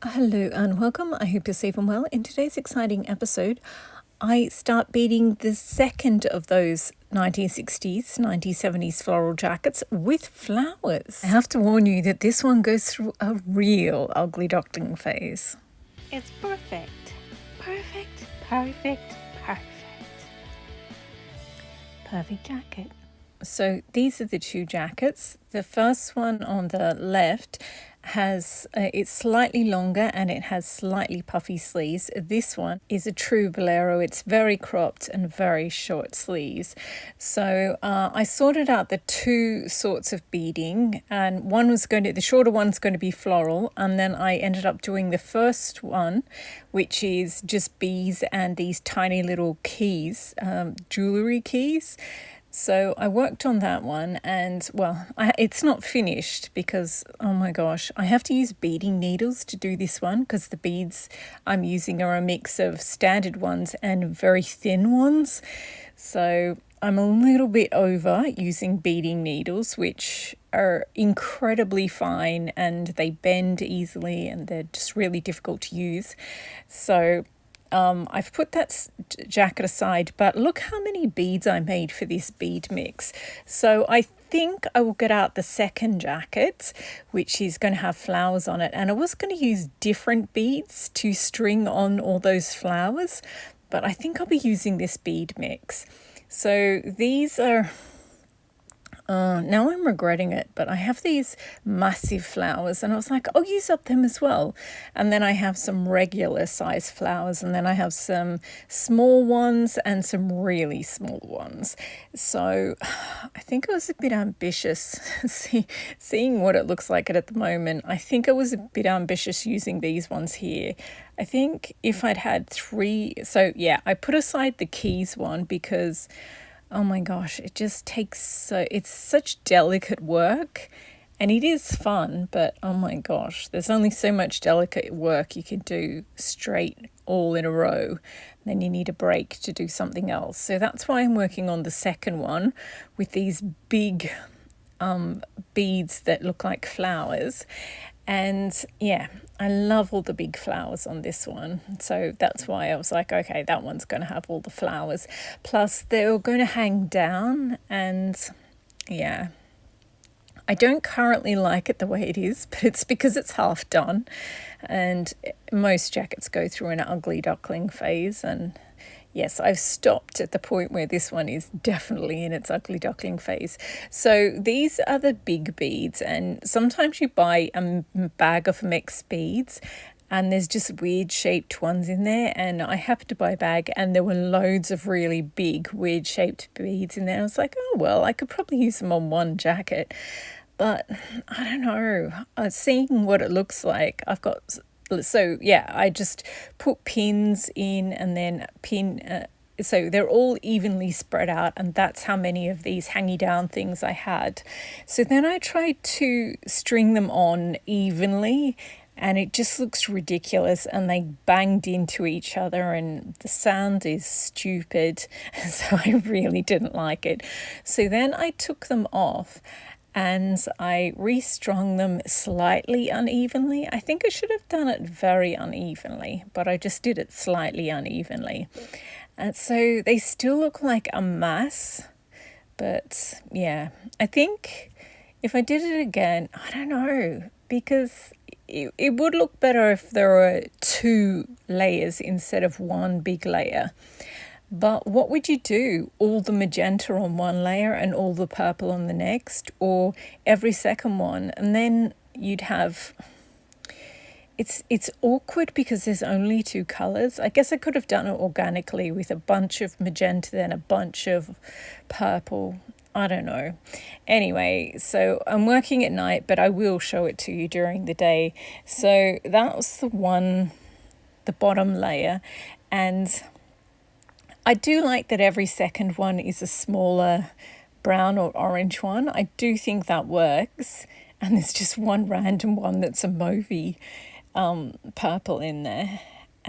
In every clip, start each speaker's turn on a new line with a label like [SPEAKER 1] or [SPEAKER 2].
[SPEAKER 1] Hello and welcome. I hope you're safe and well. In today's exciting episode, I start beading the second of those 1960s, 1970s floral jackets with flowers. I have to warn you that this one goes through a real ugly duckling phase.
[SPEAKER 2] It's perfect. Perfect, perfect, perfect. Perfect jacket.
[SPEAKER 1] So these are the two jackets. The first one on the left has it's slightly longer and it has slightly puffy sleeves. This one is a true bolero. It's very cropped and very short sleeves. So I sorted out the two sorts of beading, and the shorter one's going to be floral, and then I ended up doing the first one, which is just bees and these tiny little keys, jewelry keys. So I worked on that one, and it's not finished because, oh my gosh, I have to use beading needles to do this one because the beads I'm using are a mix of standard ones and very thin ones. So I'm a little bit over using beading needles, which are incredibly fine and they bend easily and they're just really difficult to use. So I've put that jacket aside, but look how many beads I made for this bead mix. So I think I will get out the second jacket, which is going to have flowers on it. And I was going to use different beads to string on all those flowers, but I think I'll be using this bead mix. So these are... now I'm regretting it, but I have these massive flowers and I was like, I'll use up them as well. And then I have some regular size flowers, and then I have some small ones and some really small ones. So I think I was a bit ambitious. Seeing what it looks like at the moment, I think I was a bit ambitious using these ones here. I think if I'd had three, so yeah, I put aside the keys one because... oh my gosh, it just it's such delicate work, and it is fun, but oh my gosh, there's only so much delicate work you can do straight all in a row. Then you need a break to do something else. So that's why I'm working on the second one with these big beads that look like flowers. And yeah, I love all the big flowers on this one. So that's why I was like, okay, that one's going to have all the flowers. Plus, they're going to hang down. And yeah, I don't currently like it the way it is, but it's because it's half done. And most jackets go through an ugly duckling phase. And yes, I've stopped at the point where this one is definitely in its ugly duckling phase. So these are the big beads, and sometimes you buy a bag of mixed beads and there's just weird shaped ones in there, and I happened to buy a bag and there were loads of really big weird shaped beads in there. I was like, oh well, I could probably use them on one jacket, but I don't know. Seeing what it looks like, so yeah, I just put pins in and then so they're all evenly spread out, and that's how many of these hangy down things I had. So then I tried to string them on evenly, and it just looks ridiculous, and they banged into each other and the sound is stupid. So I really didn't like it. So then I took them off and I restrung them slightly unevenly. I think I should have done it very unevenly, but I just did it slightly unevenly. And so they still look like a mass, but yeah, I think if I did it again, I don't know, because it would look better if there were two layers instead of one big layer. But what would you do? All the magenta on one layer and all the purple on the next, or every second one? And then you'd have... It's awkward because there's only two colours. I guess I could have done it organically with a bunch of magenta, then a bunch of purple. I don't know. Anyway, so I'm working at night, but I will show it to you during the day. So that was the bottom layer. And I do like that every second one is a smaller brown or orange one. I do think that works. And there's just one random one that's a mauvey purple in there.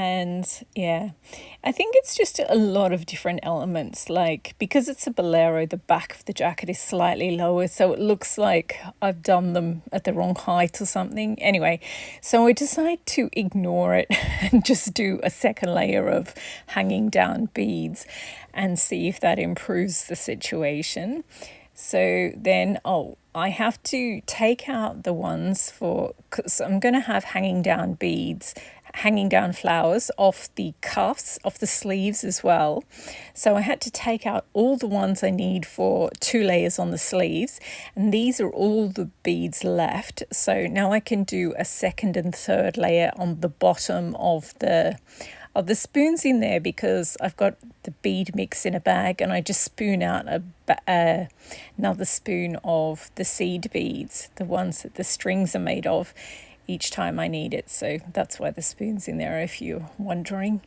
[SPEAKER 1] And yeah, I think it's just a lot of different elements. Like, because it's a bolero, the back of the jacket is slightly lower, so it looks like I've done them at the wrong height or something. Anyway, so I decide to ignore it and just do a second layer of hanging down beads and see if that improves the situation. So then, I have to take out the ones because I'm going to have hanging down beads, hanging down flowers off the cuffs, off the sleeves as well. So I had to take out all the ones I need for 2 layers on the sleeves, and these are all the beads left. So now I can do a second and third layer on the bottom of the spoons in there, because I've got the bead mix in a bag and I just spoon out another spoon of the seed beads, the ones that the strings are made of, each time I need it. So that's why the spoon's in there, if you're wondering.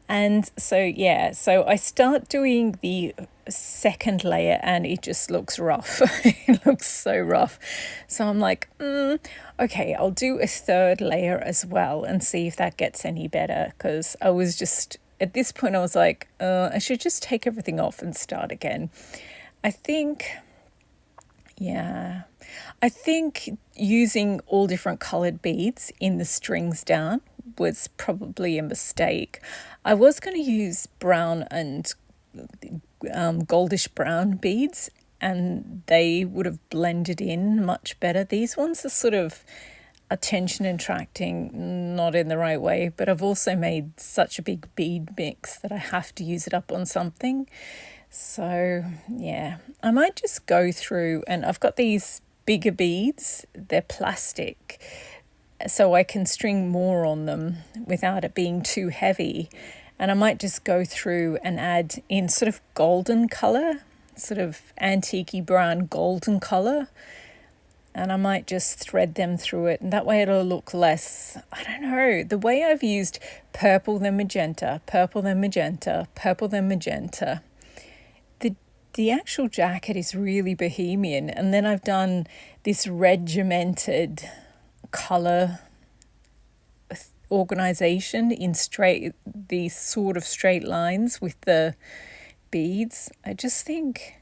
[SPEAKER 1] And so, yeah, so I start doing the second layer and it just looks rough. It looks so rough. So I'm like, okay, I'll do a third layer as well and see if that gets any better. Because I was just, at this point, I was like, I should just take everything off and start again. I think using all different coloured beads in the strings down was probably a mistake. I was going to use brown and goldish brown beads, and they would have blended in much better. These ones are sort of attention attracting, not in the right way, but I've also made such a big bead mix that I have to use it up on something. So yeah, I might just go through, and I've got these bigger beads, they're plastic, so I can string more on them without it being too heavy. And I might just go through and add in sort of golden colour, sort of antique-y brown golden colour. And I might just thread them through it, and that way it'll look less, I don't know, the way I've used purple then magenta, purple then magenta, purple then magenta. The actual jacket is really bohemian, and then I've done this regimented colour organisation in these sort of straight lines with the beads. I just think,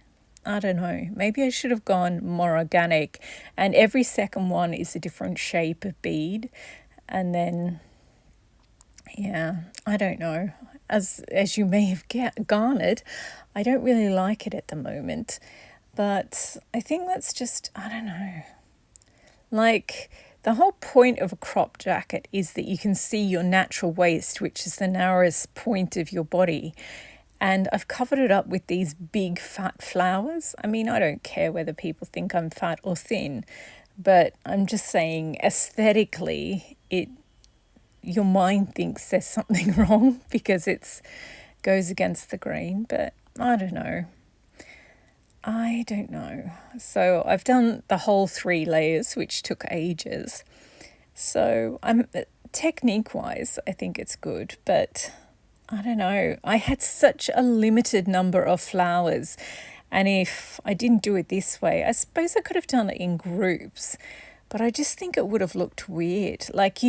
[SPEAKER 1] I don't know, maybe I should have gone more organic, and every second one is a different shape of bead. And then, yeah, I don't know. As you may have garnered, I don't really like it at the moment. But I think that's just, I don't know. Like, the whole point of a crop jacket is that you can see your natural waist, which is the narrowest point of your body. And I've covered it up with these big fat flowers. I mean, I don't care whether people think I'm fat or thin, but I'm just saying aesthetically, your mind thinks there's something wrong because it goes against the grain. But I don't know. So I've done the whole 3 layers, which took ages. So technique-wise, I think it's good, but I don't know. I had such a limited number of flowers, and if I didn't do it this way, I suppose I could have done it in groups, but I just think it would have looked weird. Like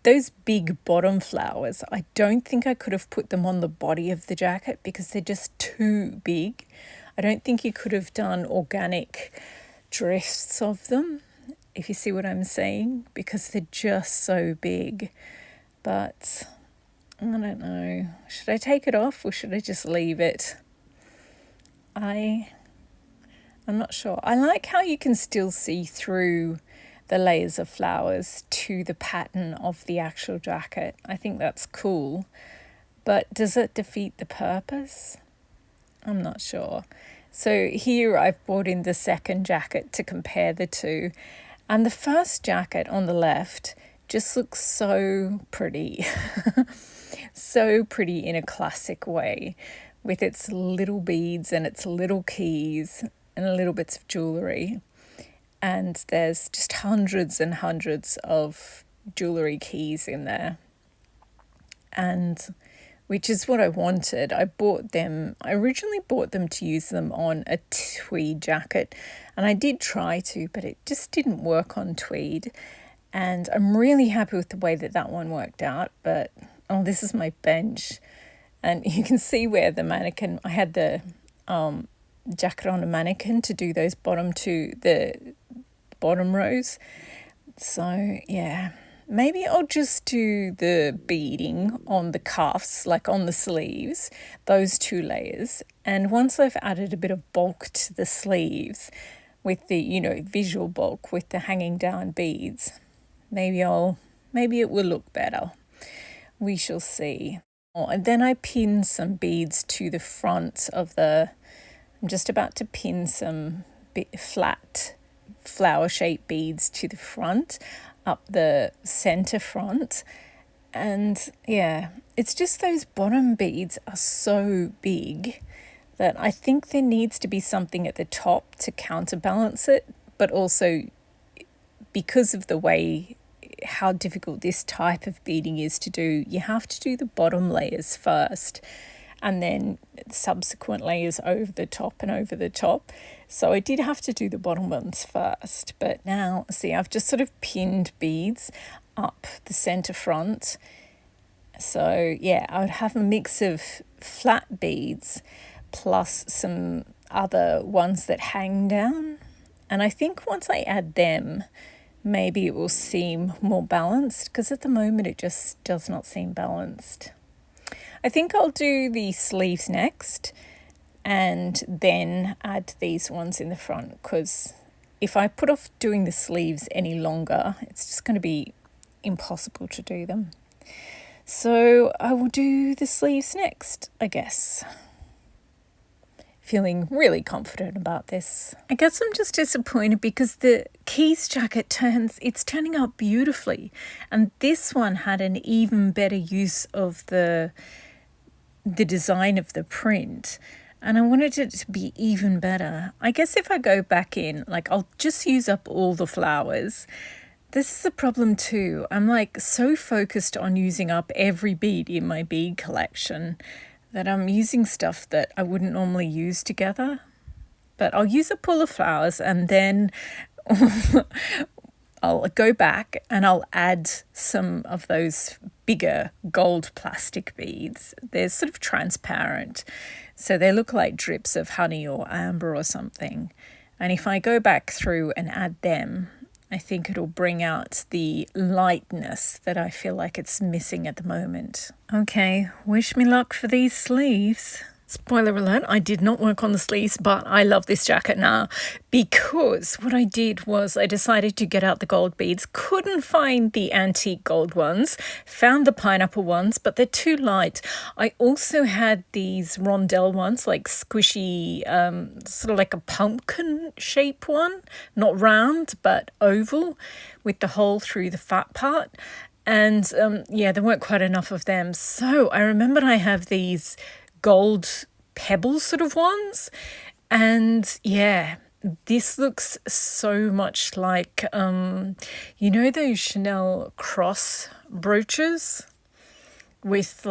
[SPEAKER 1] those big bottom flowers, I don't think I could have put them on the body of the jacket because they're just too big. I don't think you could have done organic drifts of them, if you see what I'm saying, because they're just so big. But I don't know. Should I take it off or should I just leave it? I'm not sure. I like how you can still see through the layers of flowers to the pattern of the actual jacket. I think that's cool. But does it defeat the purpose? I'm not sure. So here I've brought in the second jacket to compare the two. And the first jacket on the left just looks so pretty. So pretty in a classic way, with its little beads and its little keys and little bits of jewellery. And there's just hundreds and hundreds of jewellery keys in there. And which is what I wanted. I originally bought them to use them on a tweed jacket. And I did try to, but it just didn't work on tweed. And I'm really happy with the way that one worked out. But Oh, this is my bench. And you can see where the mannequin, I had the jacket on a mannequin to do those the bottom rows. So yeah, maybe I'll just do the beading on the cuffs, like on the sleeves, those 2 layers. And once I've added a bit of bulk to the sleeves with the, visual bulk with the hanging down beads, maybe it will look better. We shall see. Oh, and then I pin some beads to the front of I'm just about to pin some flat flower-shaped beads to the front, up the center front. And yeah, it's just those bottom beads are so big that I think there needs to be something at the top to counterbalance it, but also because of the way how difficult this type of beading is to do, you have to do the bottom layers first and then subsequent layers over the top and over the top. So I did have to do the bottom ones first, but now see, I've just sort of pinned beads up the center front. So yeah, I would have a mix of flat beads plus some other ones that hang down. And I think once I add them, maybe it will seem more balanced, because at the moment it just does not seem balanced. I think I'll do the sleeves next and then add these ones in the front, because if I put off doing the sleeves any longer, it's just going to be impossible to do them. So I will do the sleeves next, I guess. Feeling really confident about this. I guess I'm just disappointed because the Keys jacket it's turning out beautifully, and this one had an even better use of the design of the print, and I wanted it to be even better. I guess if I go back in, I'll just use up all the flowers. This is a problem too. I'm so focused on using up every bead in my bead collection that I'm using stuff that I wouldn't normally use together. But I'll use up all the flowers and then I'll go back and I'll add some of those bigger gold plastic beads. They're sort of transparent, so they look like drips of honey or amber or something. And if I go back through and add them, I think it'll bring out the lightness that I feel like it's missing at the moment. Okay, wish me luck for these sleeves. Spoiler alert, I did not work on the sleeves, but I love this jacket now, because what I did was I decided to get out the gold beads. Couldn't find the antique gold ones, found the pineapple ones, but they're too light. I also had these rondelle ones, like squishy, sort of like a pumpkin shape one, not round, but oval, with the hole through the fat part. And there weren't quite enough of them. So I remembered I have these gold pebble sort of ones, and yeah, this looks so much like those Chanel cross brooches with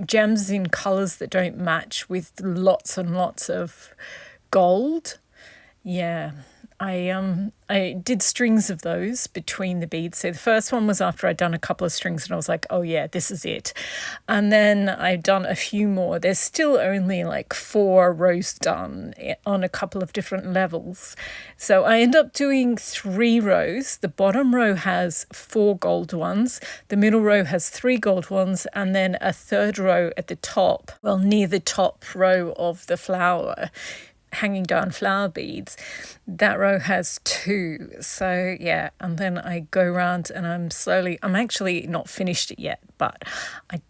[SPEAKER 1] gems in colors that don't match, with lots and lots of gold. Yeah, I did strings of those between the beads. So the first one was after I'd done a couple of strings and I was like, oh yeah, this is it. And then I've done a few more. There's still only 4 rows done on a couple of different levels. So I end up doing 3 rows. The bottom row has 4 gold ones. The middle row has 3 gold ones. And then a third row at the top, near the top row of the flower, hanging down flower beads, that row has 2. So yeah, and then I go around and I'm actually not finished it yet, but I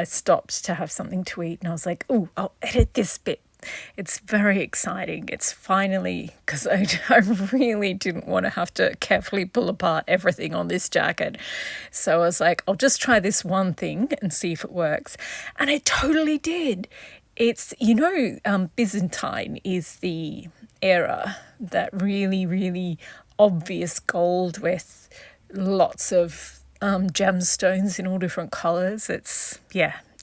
[SPEAKER 1] stopped to have something to eat, and I was like, oh, I'll edit this bit. It's very exciting. It's finally, because I really didn't want to have to carefully pull apart everything on this jacket. So I was like, I'll just try this one thing and see if it works. And it totally did. It's, Byzantine is the era, that really, really obvious gold with lots of gemstones in all different colours. It's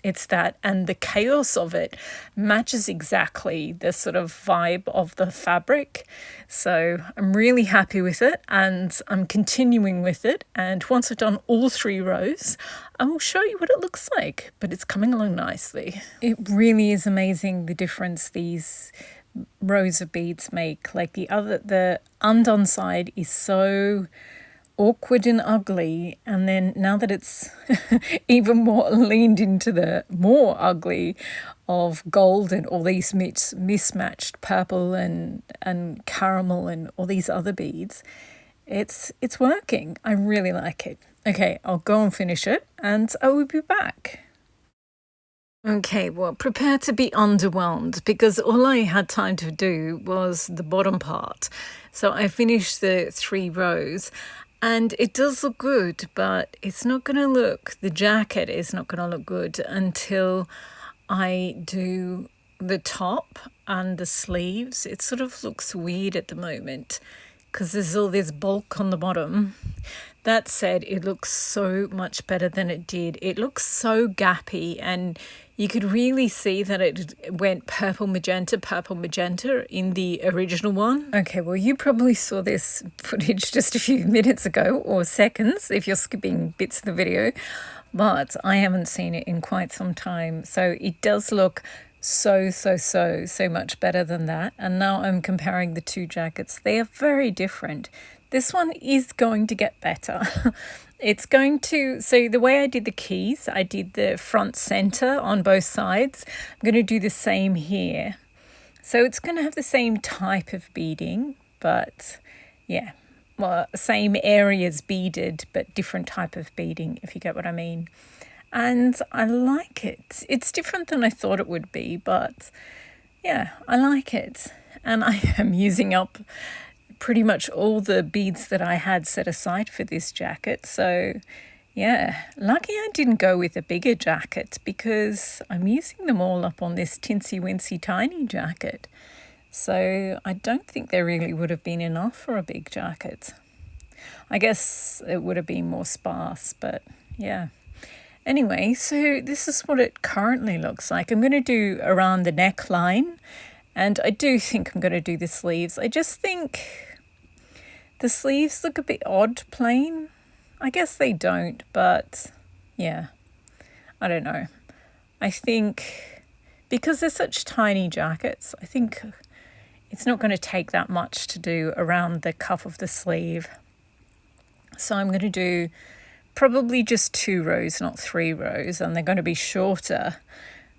[SPEAKER 1] It's that, and the chaos of it matches exactly the sort of vibe of the fabric. So I'm really happy with it, and I'm continuing with it. And once I've done all 3 rows, I will show you what it looks like, but it's coming along nicely. It really is amazing the difference these rows of beads make. Like the undone side is so awkward and ugly, and then now that it's even more leaned into the more ugly of gold and all these mismatched purple and caramel and all these other beads, it's working. I really like it. Okay, I'll go and finish it and I will be back. Okay, well, prepare to be underwhelmed because all I had time to do was the bottom part. So I finished the 3 rows and it does look good, but it's not going to look, the jacket is not going to look good until I do the top and the sleeves. It sort of looks weird at the moment because there's all this bulk on the bottom. That said, it looks so much better than it did. It looks so gappy, and you could really see that it went purple magenta in the original one. Okay, well, you probably saw this footage just a few minutes ago, or seconds if you're skipping bits of the video, but I haven't seen it in quite some time. So it does look so much better than that. And now I'm comparing the 2 jackets. They are very different. This one is going to get better. It's going to, so the way I did the keys, I did the front center on both sides. I'm going to do the same here. So it's going to have the same type of beading, but yeah, well, same areas beaded, but different type of beading, if you get what I mean. And I like it. It's different than I thought it would be, but yeah, I like it. And I am using up pretty much all the beads that I had set aside for this jacket. So yeah, lucky I didn't go with a bigger jacket because I'm using them all up on this tinsy wincy tiny jacket. So I don't think there really would have been enough for a big jacket. I guess it would have been more sparse, but yeah. Anyway, so this is what it currently looks like. I'm going to do around the neckline, and I do think I'm going to do the sleeves. I just think the sleeves look a bit odd plain. I guess they don't, but yeah, I don't know. I think because they're such tiny jackets, I think it's not going to take that much to do around the cuff of the sleeve. So I'm going to do probably just 2 rows, not 3 rows, and they're going to be shorter.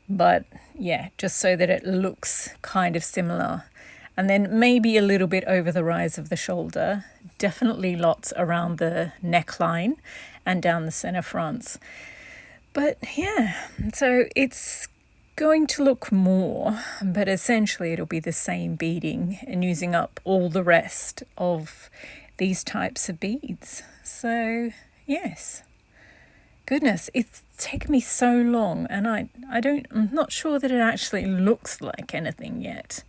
[SPEAKER 1] But yeah, just so that it looks kind of similar. And then maybe a little bit over the rise of the shoulder. Definitely lots around the neckline and down the center fronts. But yeah, so it's going to look more, but essentially it'll be the same beading and using up all the rest of these types of beads. So yes, goodness, it's taken me so long, and I'm not sure that it actually looks like anything yet.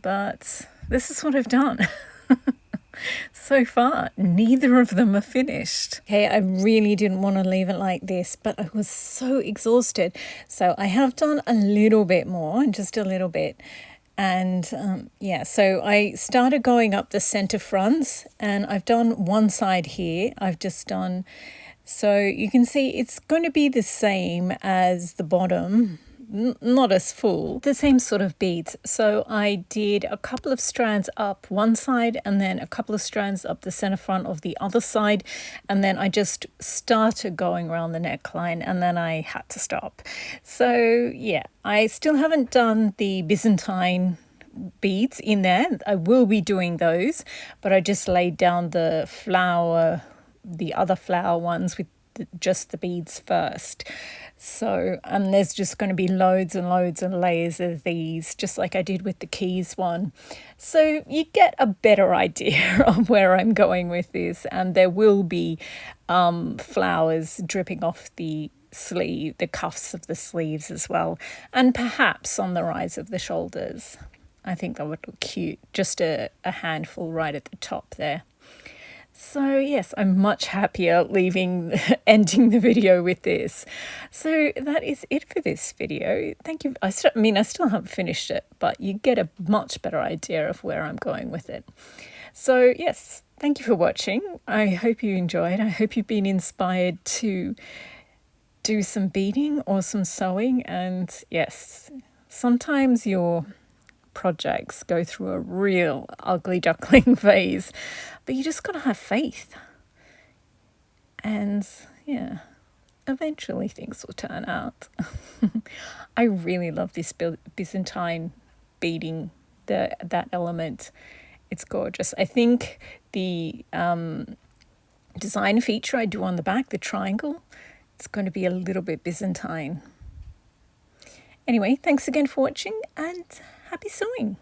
[SPEAKER 1] But this is what I've done. So far, neither of them are finished. Okay, I really didn't want to leave it like this, but I was so exhausted. So I have done a little bit more, just a little bit. And yeah, so I started going up the center fronts, and I've done one side here. I've just done, so you can see it's going to be the same as the bottom. Not as full, the same sort of beads. So I did a couple of strands up one side and then a couple of strands up the center front of the other side, and then I just started going around the neckline and then I had to stop. So yeah, I still haven't done the Byzantine beads in there. I will be doing those, but I just laid down the other flower ones with just the beads first. So, and there's just going to be loads and loads and layers of these, just like I did with the keys one. So you get a better idea of where I'm going with this, and there will be flowers dripping off the sleeve, the cuffs of the sleeves as well, and perhaps on the rise of the shoulders. I think that would look cute, just a handful right at the top there. So yes, I'm much happier ending the video with this. So that is it for this video. Thank you. I still haven't finished it, but you get a much better idea of where I'm going with it. So yes, thank you for watching. I hope you enjoyed. I hope you've been inspired to do some beading or some sewing. And yes, sometimes your projects go through a real ugly duckling phase, but you just got to have faith. And yeah, eventually things will turn out. I really love this Byzantine beading, that element. It's gorgeous. I think the design feature I do on the back, the triangle, it's going to be a little bit Byzantine. Anyway, thanks again for watching and happy sewing.